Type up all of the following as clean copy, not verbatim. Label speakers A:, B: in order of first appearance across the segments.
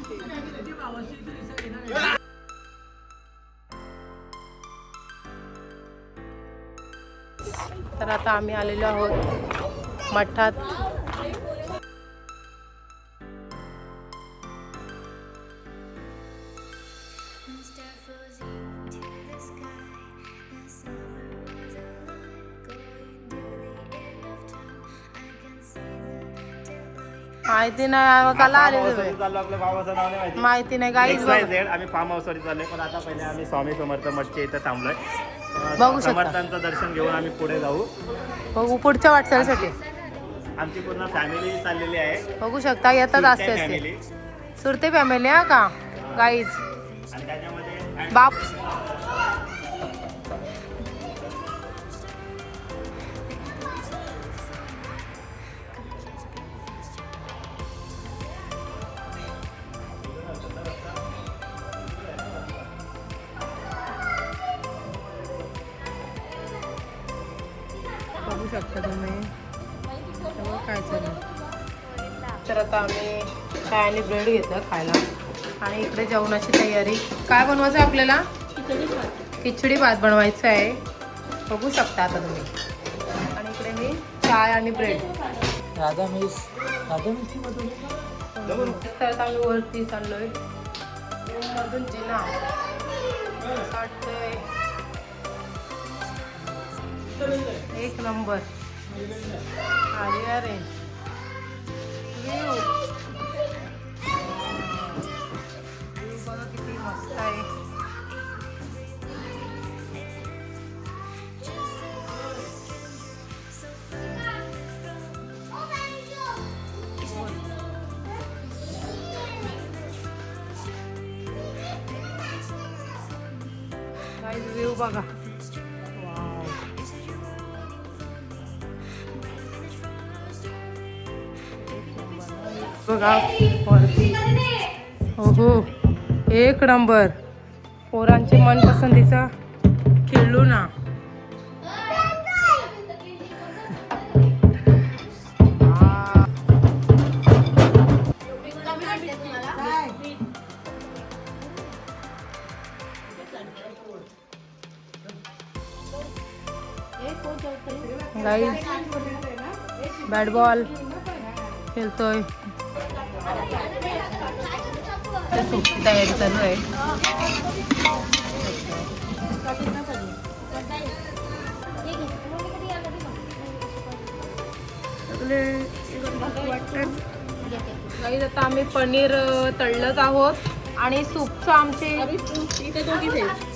A: तर आता आम्ही आलेलो आहोत मठात. माहिती नाही कला आले माहिती नाही गाईज.
B: आम्ही फार्म हाऊस वर चाललोय, पण आता पहिले आम्ही स्वामी समर्थ मठच्या इथं थांबलोय.
A: बघू शकता.
B: समर्थांचं दर्शन घेऊन आम्ही पुढे जाऊ.
A: बघू पुढच्या वाटचालीसाठी.
B: आमची पूर्ण फॅमिली चाललेली आहे.
A: बघू शकता येतात असते असते सुरते फॅमिली हा का गाईज.
B: आणि त्याच्यामध्ये
A: बाप बघू शकता तुम्ही काय चालू. तर आता आम्ही चाय आणि ब्रेड घेतलं खायला आणि इकडे जेवणाची तयारी. काय बनवायचं आहे आपल्याला? खिचडी भात बनवायचं आहे. बघू शकता आता तुम्ही. आणि इकडे मी चाय आणि ब्रेड.
C: राधा मिस
A: तर आम्ही वरती चाललोय मधून जिना वाटतंय. एक नंबर अरे अरे व्ह्यू बघा किती मस्त आहे. व्ह्यू बघा. बघा वरती. हो एक नंबर. पोरांचे मनपसंतीचा खेळलो ना. गाईज बॅट बॉल खेळतोय. तयारी चालू आहे. गाईज आता आम्ही पनीर तळलत आहोत आणि सूपचं आमचे इथे दोघीच आहे.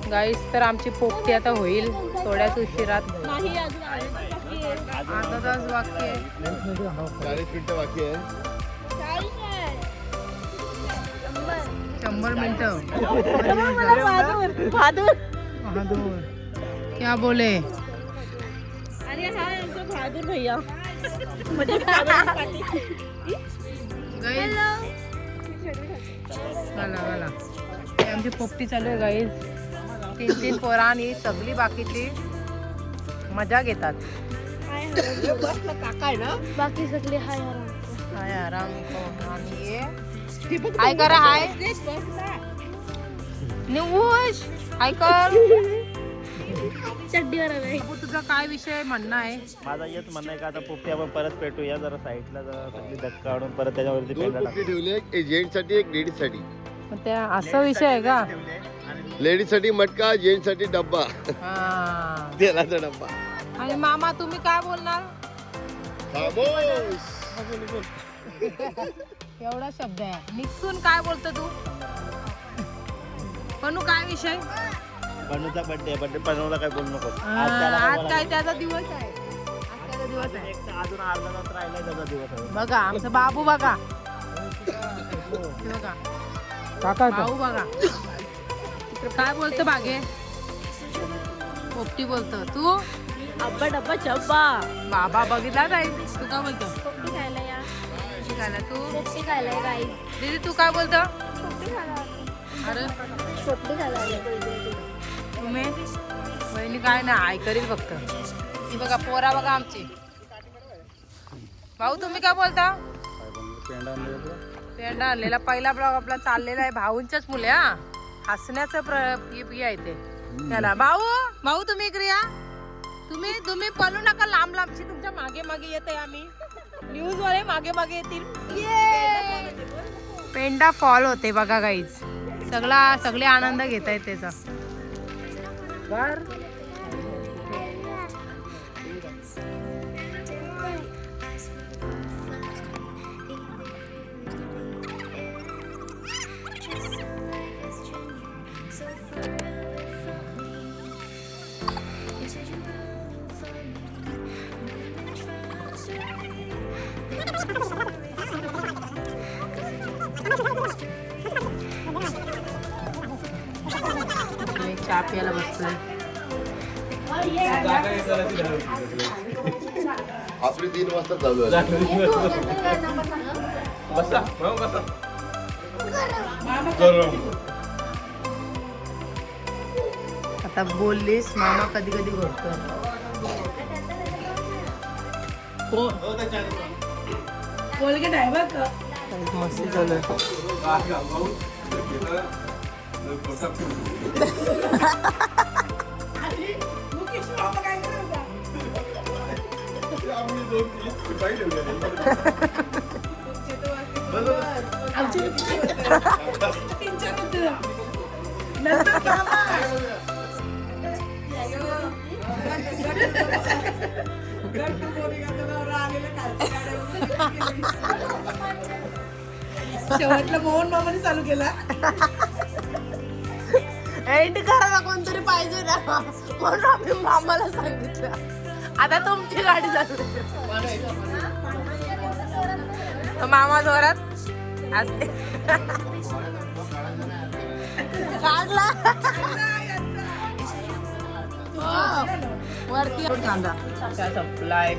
A: गाईस तर आमची पोपटी आता होईल थोड्याच उशिरात. अर्धा तास बाकी आहे.
C: 40 मिनिटं बाकी आहे.
A: 100 मिनिटं. क्या बोले
D: आणि हा आमचा बहादूर भैया
A: गाईज गाला हे आमची पोपटी चालू आहे गाईज 3 पोरा आणि सगळी बाकीची मजा घेतात.
D: काका आहे ना बाकी सगळे हाय
A: हाय आराम आणि ये हाय करा हाय निवुश हाय कर.
D: चड्डीवर आलाय.
A: बाबू, तुझा काय विषय म्हणणं आहे?
B: माझा हेच म्हणणं आहे का आता पोपटी आपण परत पेटूया जरा साईडला जरा सगळी धक्का काढून परत त्याच्यावरती पेंडा टाकू.
C: ठेवले एक जेंट्स साठी एक लेडीज साठी.
A: पण त्या असा विषय आहे का?
C: लेडीज साठी मटका, जेंट्स साठी डब्बा,
A: हा.
C: तेलाचा डब्बा.
A: आणि मामा तुम्ही काय बोलणार?
C: खामोश.
A: एवढा शब्द आहे. निघून काय बोलतो तू? पण काय विषय?
B: बनूचा बर्थडे बनवला काय बोलू नको.
A: आज काय त्याचा दिवस आहे. आज त्याचा दिवस आहे.
B: अजून अर्धा तास राहिलाय त्याचा दिवस आहे.
A: बघा आमचा बाबू बघा. हे बघा भाऊ बघा. काय बोलतो बागे? पोपटी बोलतो. तू
D: अब्बा डब्बा चब्बा
A: बाबा बघितला नाही. तू काय बोलतो?
D: पोपटी खायला या.
A: पोपटी खायला तू.
D: पोपटी खायला या गाई.
A: दीदी तू काय बोलतो?
D: पोपटी खायला.
A: अरे
D: पोपटी खायला.
A: तुम्ही बहिणी काय नाही आई करील फक्त. ती बघा पोरा बघा आमची. भाऊ तुम्ही काय बोलता? पेंडा आणलेला पहिला ब्लॉग आपला चाललेला आहे. भाऊंच्याच मुले हा हसण्याचं आहे ते त्याला. भाऊ तुम्ही इकडे या. तुम्ही पळू नका. लांब लांबची तुमच्या मागे मागे येते आम्ही. न्यूज वाले मागे मागे येतील. पेंडा फॉल होते बघा गाईज. सगळे आनंद घेत आहेत त्याचा. चहा प्यायला बसलोय.
C: आपली 3 वाजता चालू आहे.
A: आता बोललीस मामा कधी कधी बोलतो. मस्ती चालू
E: शेवटला मोहन मामाने चालू केला.
A: एंड करायला कोणतरी पाहिजे ना म्हणून आम्ही मामाला सांगितलं. आता तुमची गाडी चालू. मामा जोरात असते. काढला वरती कांदा त्या सप्लाय.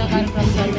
A: कार्यक्रम चालू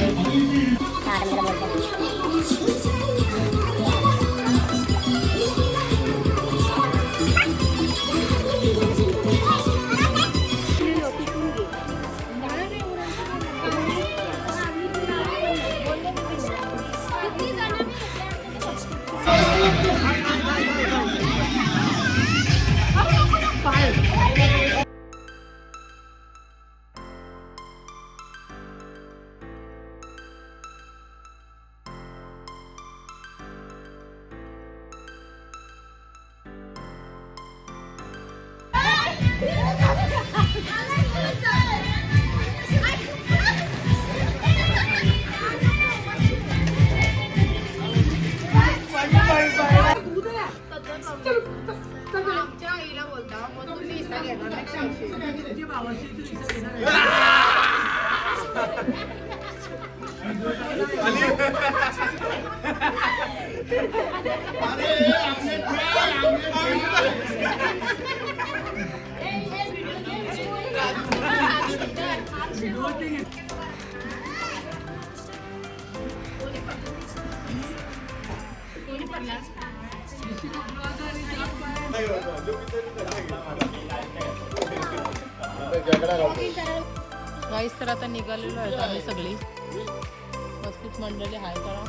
A: गाईस तर आता निघालेलो आहे आम्ही सगळी मस्तीत मंडळी हाय करा.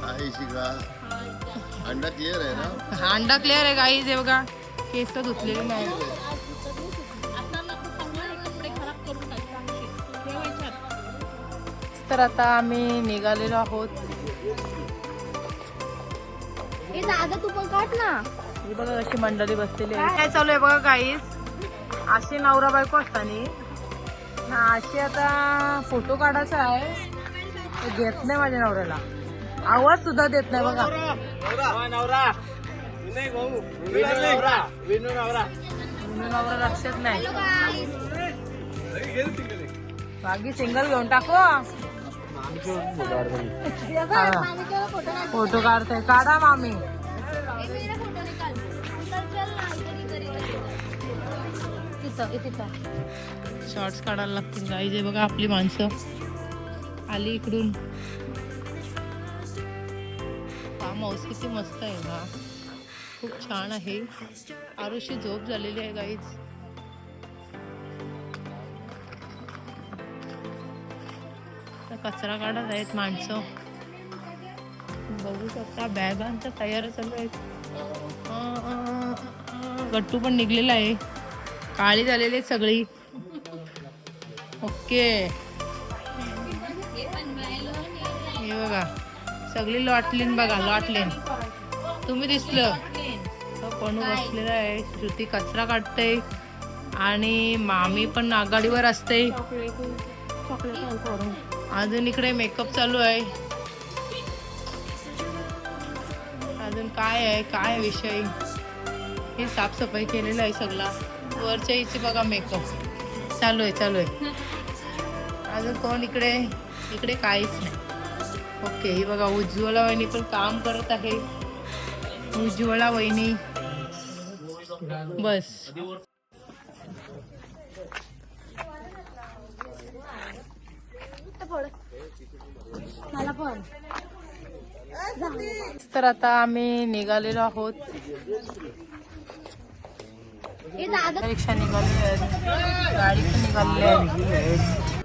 C: आहे शिका अंडा क्लिअर आहे ना.
A: हा अंडा क्लिअर आहे गाईज. हे बघा केस धुतलेले नाही. तर आता आम्ही निघालेलो आहोत.
D: दादा तू पण काढ ना.
A: ही बघा कशी मंडळी बसलेली आहे. काय चालू आहे बघा गाईज. अशी नवरा बायको असताना अशी आता फोटो काढायचा आहे. ते घेत नाही माझ्या नवऱ्याला. आवाज सुद्धा देत नाही बघा. नवरा लक्षात नाही. बाकी सिंगल घेऊन टाको. फोटो काढते. काढा मामी. शॉर्ट्स काढायला लागतील गाईज. बघा आपली माणसं आली इकडून. फार्म हाऊस किती मस्त आहे ना. खूप छान आहे. आरुषी झोप झालेली आहे गाईज. कचरा काढत आहेत माणसं. बघू शकता बॅगांचा तयार चालू आहे. गट्टू पण निघलेला आहे. काळी झालेली आहे सगळी. ओके हे बघा सगळी लॉटलीन. बघा लॉटलीन. तुम्ही दिसलं कोण बसलेलं आहे. श्रुती कचरा काढते आणि मामी पण आघाडीवर असते. अजून इकडे मेकअप चालू आहे. अजून काय विषय. हे साफसफाई केलेलं आहे सगळा. वरच्या इथे बघा मेकअप चालू आहे. अजून कोण इकडे काहीच नाही. ओके ही बघा उज्ज्वला वहिनी पण काम करत आहे. उज्ज्वला वहिनी बस.
D: मला पण.
A: तर आता आम्ही निघालेलो आहोत. रिक्षा निघालेली आहे. गाडी पण निघालेली आहे.